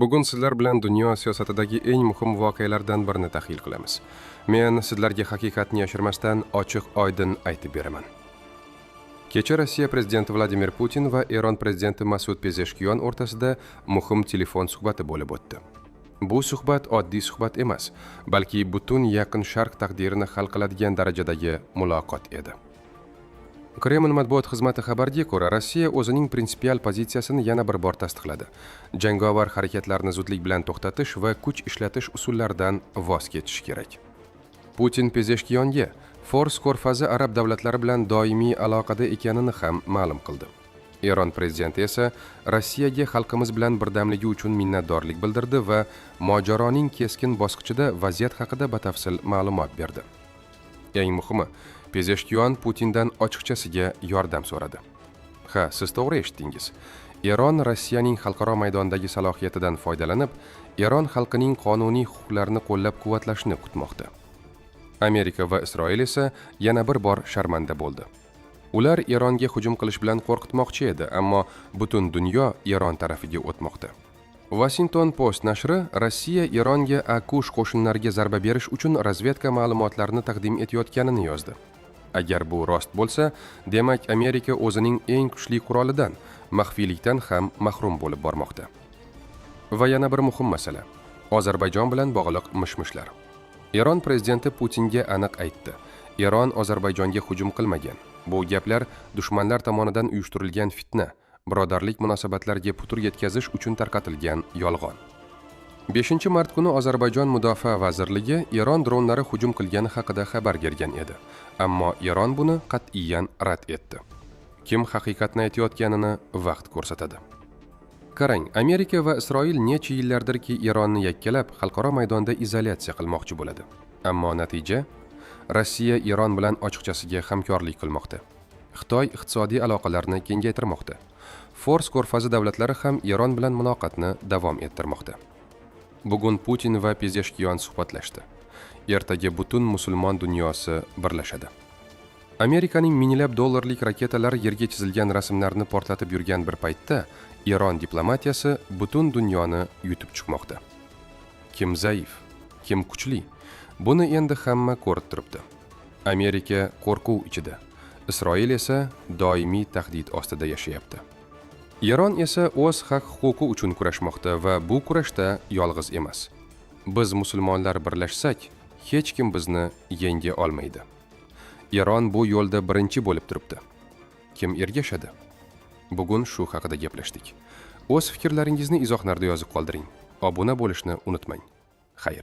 Bugun sizlar bilan dunyo siyosatidagi eng muhim voqealardan birini tahlil qilamiz. Men sizlarga haqiqatni yashirmasdan ochiq-oydin aytib beraman. Kecha Rossiya prezidenti Vladimir Putin va Eron prezidenti Masud Pezeshkian o'rtasida muhim telefon suhbati bo'lib o'tdi. Bu suhbat oddiy suhbat emas, balki butun Yaqin Sharq taqdirini hal qiladigan darajadagi muloqot edi. Kreml matbuot xizmati xabariga ko'ra, Rossiya o'zining prinsipial pozitsiyasini yana bir bor tasdiqladi. Jangovar harakatlarni zudlik bilan to'xtatish va kuch ishlatish usullaridan voz kechish kerak. Putin Pezeshkianga Fors ko'rfazi arab davlatlari bilan doimiy aloqada ekanini ham ma'lum qildi. Eron prezidenti esa Rossiyaga xalqimiz bilan birdamligi uchun minnatdorlik bildirdi va mojaroning keskin bosqichida vaziyat haqida batafsil ma'lumot berdi. Eng muhimi, Pezeshkian Putindan ochiqchasiga yordam so'radi. Ha, siz to'g'ri eshitdingiz. Eron Rossiyaning xalqaro maydondagi salohiyatidan foydalanib, Eron xalqining qonuniy huquqlarini qo'llab-quvvatlashni kutmoqda. Amerika va Isroil esa yana bir bor sharmanda bo'ldi. Ular Eronga hujum qilish bilan qo'rqitmoqchi edi, ammo butun dunyo Eron tarafiga o'tmoqda. Washington Post nashri Rossiya Eronga Akush qo'shinlariga zarba berish uchun razvedka ma'lumotlarini taqdim etayotganini yozdi. Agar bu rost bo'lsa, demak Amerika o'zining eng kuchli qurolidan, maxfiylikdan ham mahrum bo'lib bormoqda. Va yana bir muhim masala, Ozarbayjon bilan bog'liq mish-mishlar. Eron prezidenti Putinga aniq aytdi: Eron Ozarbayjonga hujum qilmagan. Bu gaplar dushmanlar tomonidan uyushtirilgan fitna, birodarlik munosabatlariga putur yetkazish uchun tarqatilgan yolg'on. 5-mart kuni Ozarbayjon Mudofaa vazirligi Eron dronlari hujum qilgani haqida xabar bergan edi. Ammo Eron buni qat'iyan rad etdi. Kim haqiqatni aytayotganini vaqt ko'rsatadi. Qarang, Amerika va Isroil necha yillardirki Eronni yakkalab, xalqaro maydonda izolyatsiya qilmoqchi bo'ladi. Ammo natija Rossiya Eron bilan ochiqchasiga hamkorlik qilmoqda. Xitoy iqtisodiy aloqalarni kengaytirmoqda. Fors ko'rfazi davlatlari ham Eron bilan muloqotni davom ettirmoqda. Bugun Putin va Pezeshkian suhbatlashdi. Ertaga butun musulmon dunyosi birlashadi. Amerikaning minglab dollarlik raketalar yerga chizilgan rasmlarni portlatib yurgan bir paytda Eron diplomatiyasi butun dunyoni yutib chiqmoqda. Kim zaif, kim kuchli? Buni endi hamma ko'rib turibdi. Amerika qo'rquv ichida, Isroil esa doimiy tahdid ostida yashayapti. Eron esa o'z haq-huquqi uchun kurashmoqda va bu kurashda yolg'iz emas. Biz musulmonlar birlashsak, hech kim bizni yenga olmaydi. Eron bu yo'lda birinchi bo'lib turibdi. Kim ergashadi? Bugun shu haqida gaplashdik. O'z fikrlaringizni izohlarda yozib qoldiring. Obuna bo'lishni unutmang. Xayr.